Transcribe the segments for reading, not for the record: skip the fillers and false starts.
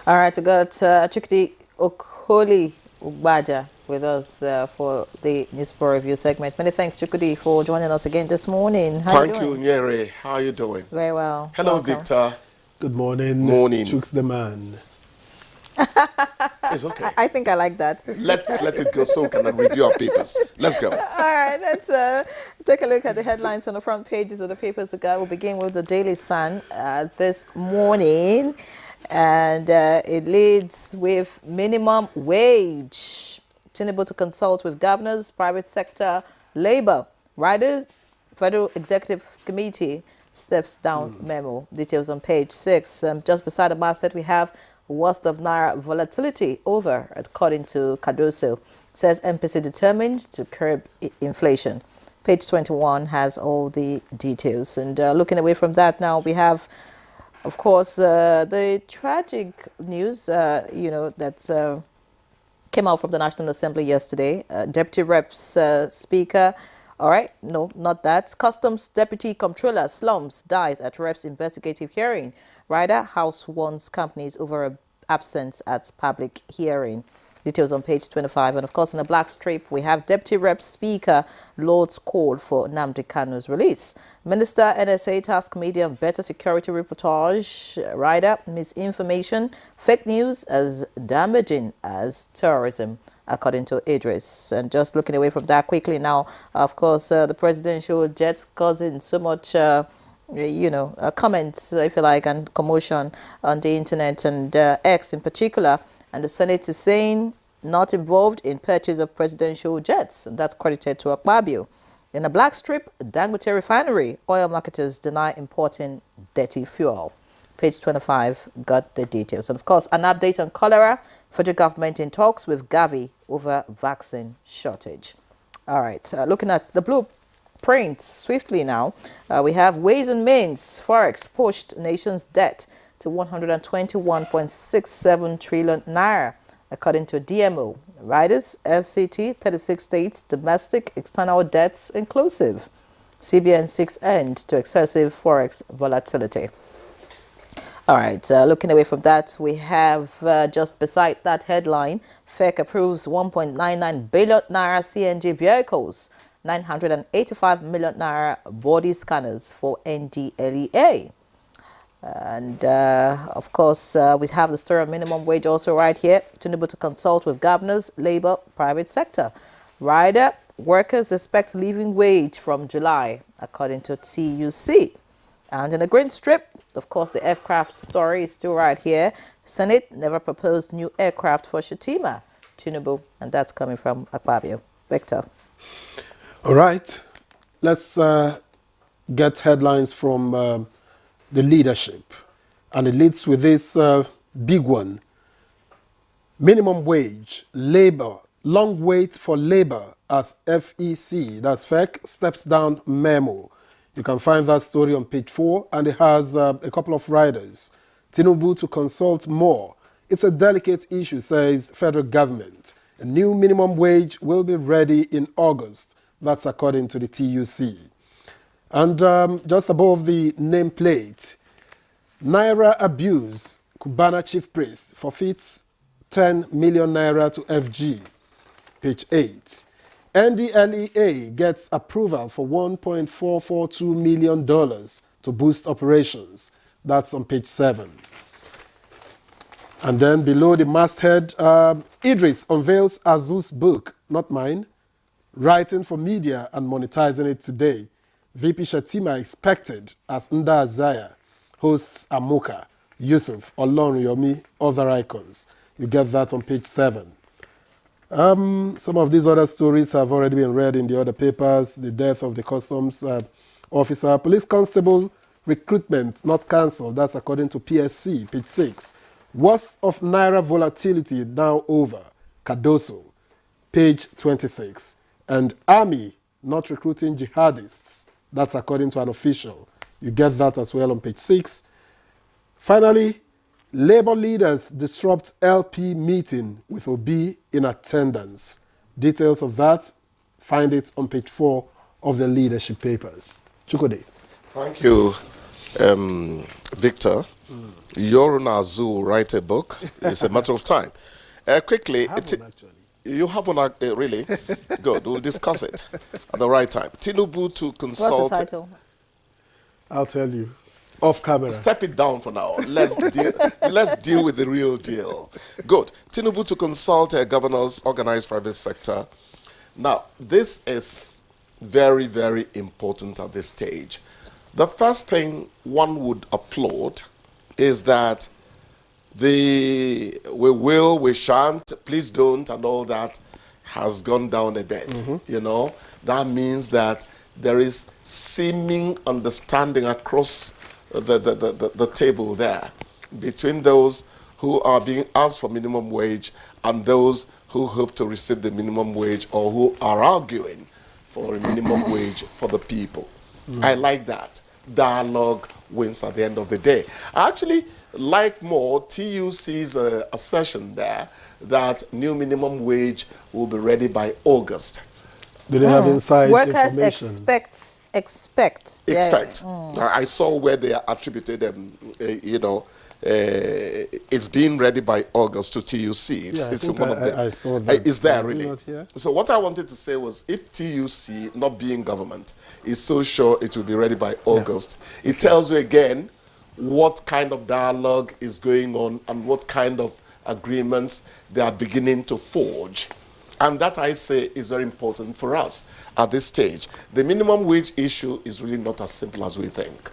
All right, we got Chukudi Okoli Ugbaja with us for the Newspaper Review segment. Many thanks, Chukudi, for joining us again this morning. How are you Thank you, doing? Nyere. How are you doing? Very well. Hello, Welcome. Victor. Good morning, Morning. Chooks the man. It's okay. I think I like that. Let it go so we can review our papers. Let's go. All right, let's take a look at the headlines on the front pages of the papers. We'll begin with the Daily Sun this morning, and it leads with minimum wage. Tinubu to consult with governors, private sector, labor, riders, Federal Executive Committee steps down memo. Details on page 6. Just beside the masthead, we have worst of Naira volatility over, according to Cardoso. Says MPC determined to curb inflation. Page 21 has all the details. And looking away from that now, we have, of course, the tragic news, that came out from the National Assembly yesterday. Deputy Reps Speaker, all right, no, not that. Customs Deputy Comptroller slums dies at Reps investigative hearing. Rider House warns companies over absence at public hearing. Details on page 25. And of course, in the black strip, we have Deputy Rep Speaker Lord's call for Nnamdi Kanu's release. Minister NSA task media on better security reportage. Rider misinformation, fake news as damaging as terrorism, according to Idris. And just looking away from that quickly now, of course, the presidential jet causing so much comments, if you like, and commotion on the internet and X in particular. And the Senate is saying not involved in purchase of presidential jets. And that's credited to Akpabio. In a black strip, Dangote refinery, oil marketers deny importing dirty fuel. Page 25 got the details. And of course, an update on cholera. Federal government in talks with Gavi over vaccine shortage. All right, looking at the blueprint swiftly now, we have Ways and Means. Forex pushed nation's debt to 121.67 trillion naira, according to DMO. Riders, FCT, 36 states, domestic, external debts inclusive. CBN 6 end to excessive forex volatility. All right, looking away from that, we have just beside that headline, FEC approves 1.99 billion naira CNG vehicles, 985 million naira body scanners for NDLEA. And of course, we have the story of minimum wage also right here. Tinubu to consult with governors, labor, private sector. Rider, workers expect living wage from July, according to TUC. And in the green strip, of course, the aircraft story is still right here. Senate never proposed new aircraft for Shatima, Tinubu, and that's coming from Akpabio. Victor. All right, let's get headlines from the leadership. And it leads with this big one. Minimum wage, labor, long wait for labor as FEC, that's FEC, steps down memo. You can find that story on page 4, and it has a couple of riders. Tinubu to consult more. It's a delicate issue, says federal government. A new minimum wage will be ready in August. That's according to the TUC. And just above the nameplate, Naira abuse, Cubana chief priest forfeits 10 million naira to FG. Page 8. NDLEA gets approval for $1.442 million to boost operations. That's on page 7. And then below the masthead, Idris unveils Azu's book, not mine, writing for media and monetizing it today. VP Shatima expected as Nda Azaya hosts Amoka, Yusuf, Olonyomi, other icons. You get that on page 7. Some of these other stories have already been read in the other papers. The death of the customs officer. Police constable recruitment not cancelled. That's according to PSC, page 6. Worst of Naira volatility now over. Cardoso, page 26. And army not recruiting jihadists. That's according to an official. You get that as well on page 6. Finally, Labour leaders disrupt LP meeting with Obi in attendance. Details of that, find it on page 4 of the leadership papers. Chukwudi. Thank you, Victor. Yoruna Azu will write a book. It's a matter of time. Quickly, I have one, actually. you have one, really? Good. We'll discuss it at the right time. Tinubu to consult. What's the title? I'll tell you. Off camera. Step it down for now. Let's deal with the real deal. Good. Tinubu to consult governors, organized private sector. Now, this is very, very important at this stage. The first thing one would applaud is that the we will, we shan't, please don't, and all that has gone down a bit. You know, that means that there is seeming understanding across the table there between those who are being asked for minimum wage and those who hope to receive the minimum wage or who are arguing for a minimum wage for the people. I like that. Dialogue wins at the end of the day. I actually like more TUC's assertion there that new minimum wage will be ready by August. Do they have inside Workers information? expect. I saw where they attributed them, it's being ready by August to TUC. It's think one of them. I saw that. Is there Is it really? not here? So what I wanted to say was, if TUC, not being government, is so sure it will be ready by August, it tells you again what kind of dialogue is going on and what kind of agreements they are beginning to forge. And that, I say, is very important for us at this stage. The minimum wage issue is really not as simple as we think.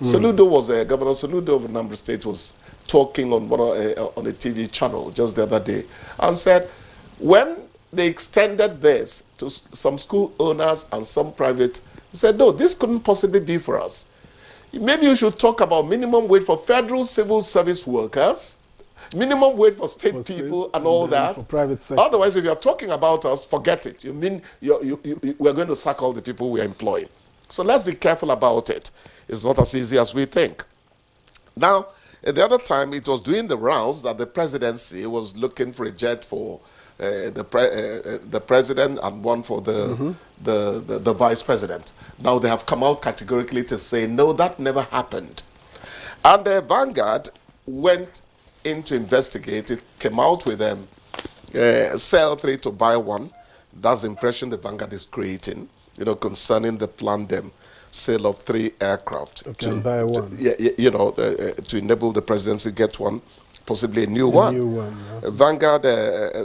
Soludo was Governor Soludo of Anambra State was talking on a TV channel just the other day and said, when they extended this to some school owners and some private, he said, no, this couldn't possibly be for us. Maybe you should talk about minimum wage for federal civil service workers, minimum wage for state people and all that. For private sector. Otherwise, if you're talking about us, forget it. You mean we're going to sack all the people we are employing. So let's be careful about it. It's not as easy as we think. Now, at the other time, it was doing the rounds that the presidency was looking for a jet for the president and one for the vice president. Now they have come out categorically to say, no, that never happened. And the Vanguard went in to investigate. It came out with sell 3 to buy 1. That's the impression the Vanguard is creating, concerning the planned sale of 3 aircraft. To buy 1. To enable the presidency get one, possibly a new one. New one, yeah. Vanguard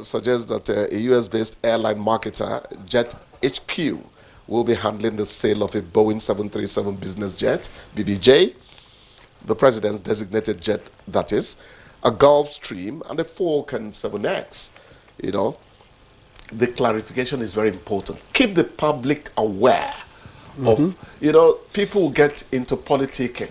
suggests that a US-based airline marketer, Jet HQ, will be handling the sale of a Boeing 737 business jet, BBJ, the president's designated jet, that is, a Gulfstream, and a Falcon 7X. The clarification is very important. Keep the public aware of, people get into politicking,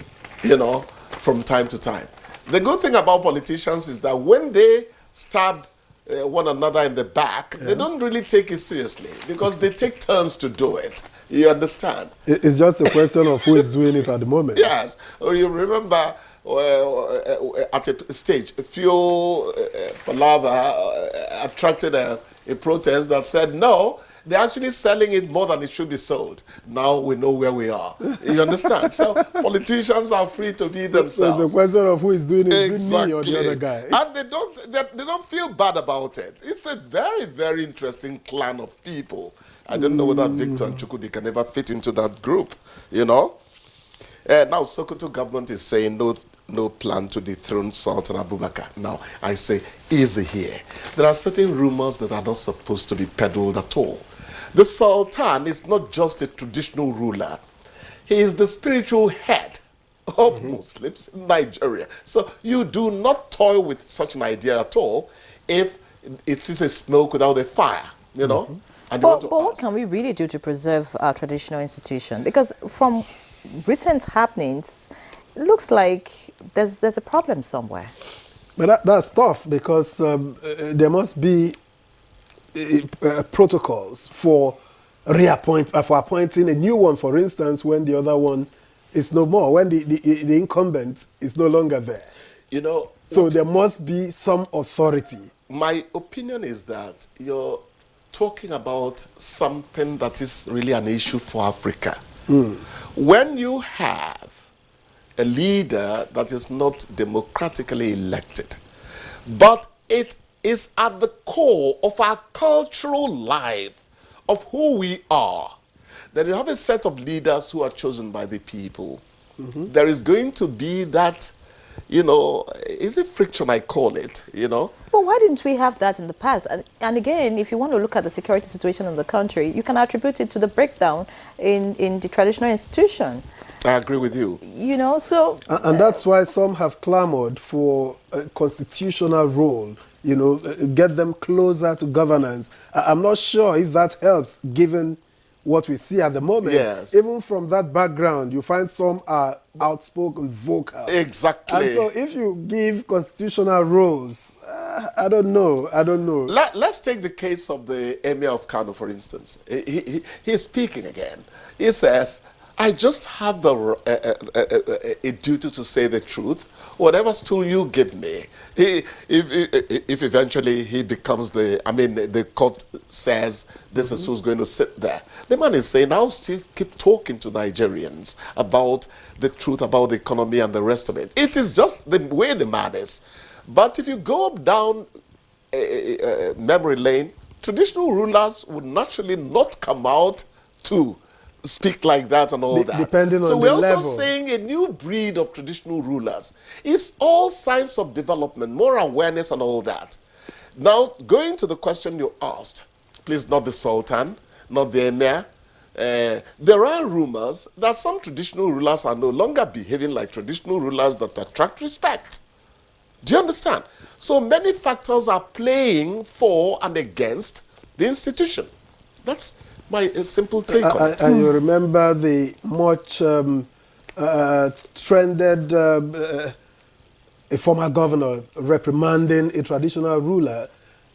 from time to time. The good thing about politicians is that when they stab one another in the back, they don't really take it seriously because they take turns to do it. You understand? It's just a question of who is doing it at the moment. Yes. Or you remember at a stage, fuel palaver attracted a protest that said, no, they're actually selling it more than it should be sold. Now we know where we are. You understand? So politicians are free to be themselves. So it's a question of who is doing it, is it me or the other guy? And they don't feel bad about it. It's a very, very interesting clan of people. I don't know whether Victor and Chukwudi can ever fit into that group, Now, Sokoto government is saying no plan to dethrone Sultan Abubakar. Now, I say, easy here. There are certain rumors that are not supposed to be peddled at all. The Sultan is not just a traditional ruler. He is the spiritual head of Muslims in Nigeria. So you do not toy with such an idea at all if it is a smoke without a fire, And But what can we really do to preserve our traditional institution? Because from recent happenings, it looks like there's a problem somewhere. But that's tough because there must be protocols for appointing a new one, for instance, when the other one is no more, when the incumbent is no longer there. So there must be some authority. My opinion is that you're talking about something that is really an issue for Africa. When you have a leader that is not democratically elected. But it is at the core of our cultural life, of who we are. Then you have a set of leaders who are chosen by the people. There is going to be that, is it friction, I call it, Well, why didn't we have that in the past? And again, if you want to look at the security situation in the country, you can attribute it to the breakdown in the traditional institution. I agree with you. So... And that's why some have clamored for a constitutional role, get them closer to governance. I'm not sure if that helps, given what we see at the moment. Yes. Even from that background, you find some are outspoken, vocal. Exactly. And so if you give constitutional roles, I don't know. Let's take the case of the Emir of Kano, for instance. He's speaking again. He says, I just have a duty to say the truth. Whatever stool you give me, if eventually he becomes the court says this is who's going to sit there. The man is saying, I'll still keep talking to Nigerians about the truth, about the economy and the rest of it. It is just the way the man is. But if you go down memory lane, traditional rulers would naturally not come out to speak like that and all that. Depending on so we're the also level. saying a new breed of traditional rulers. It's all signs of development, more awareness and all that. Now, going to the question you asked, please, not the Sultan, not the Emir. There are rumors that some traditional rulers are no longer behaving like traditional rulers that attract respect. Do you understand? So many factors are playing for and against the institution. That's my simple take on it. And you remember the much trended a former governor reprimanding a traditional ruler.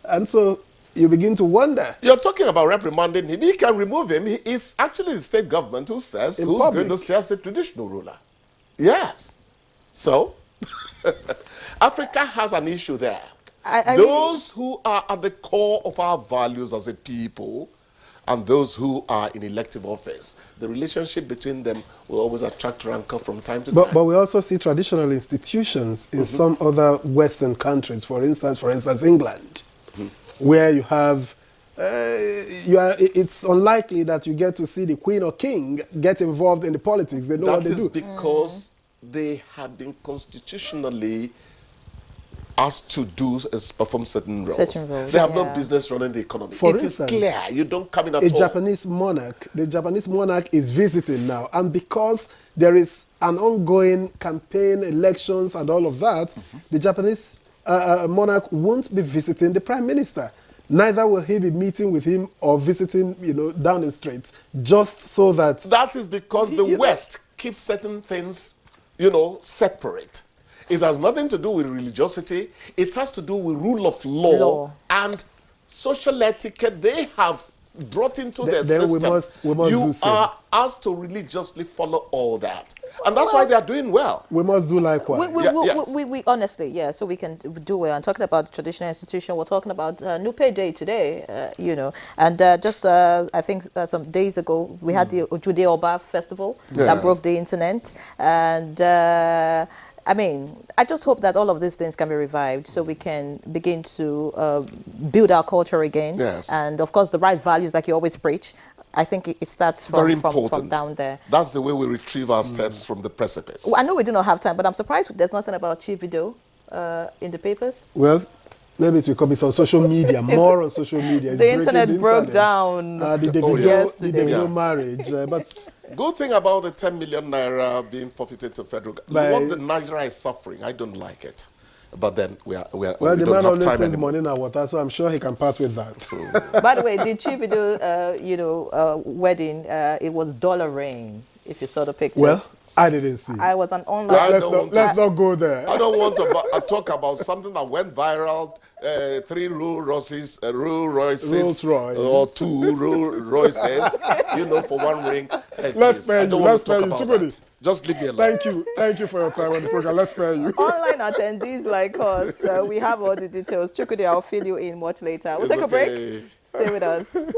And so you begin to wonder. You're talking about reprimanding him. He can remove him. It's actually the state government who says In who's public. going to stay as a traditional ruler. Yes. So, Africa has an issue there. Those who are at the core of our values as a people and those who are in elective office, the relationship between them will always attract rancor from time to time. But we also see traditional institutions in some other Western countries, for instance, England, where you have, it's unlikely that you get to see the Queen or King get involved in the politics. They know what they do. That is because they have been constitutionally asked to perform certain roles. They have no business running the economy. For it instance, is clear. You don't come in at all. The Japanese monarch is visiting now. And because there is an ongoing campaign, elections, and all of that, the Japanese monarch won't be visiting the prime minister. Neither will he be meeting with him or visiting, down the street, just so that... That is because the West keeps certain things, separate. It has nothing to do with religiosity. It has to do with rule of law. And social etiquette. They have brought into their system. We must you do same. are asked to religiously follow all that. And that's why they are doing well. We must do likewise. We honestly, so we can do well. And talking about the traditional institution, we're talking about Nupe Day today, And just, I think some days ago, we had the Ojude Oba festival that broke the internet. And... I just hope that all of these things can be revived so we can begin to build our culture again. Yes. And, of course, the right values like you always preach. I think it starts from down there. That's the way we retrieve our steps from the precipice. Well, I know we do not have time, but I'm surprised there's nothing about Chief Video in the papers. Well, maybe it will come on social media, more on social media. The internet broke down the Davido marriage. But good thing about the 10 million naira being forfeited to federal government. What the Nigeria is suffering, I don't like it. But then we the man always says money in our water, so I'm sure he can part with that. By the way, the Chief Video, wedding, it was dollar rain, if you saw the pictures. Well, I didn't see. I was an online. Let's not go there. I don't want to talk about something that went viral. 3 Rolls Royces, or 2 Rolls Royces, for one ring. Let's spare you. Just leave me alone. Thank you for your time on the program. Let's spare you. Online attendees like us, we have all the details. Chukwudi, I'll fill you in much later. We'll take a break. Stay with us.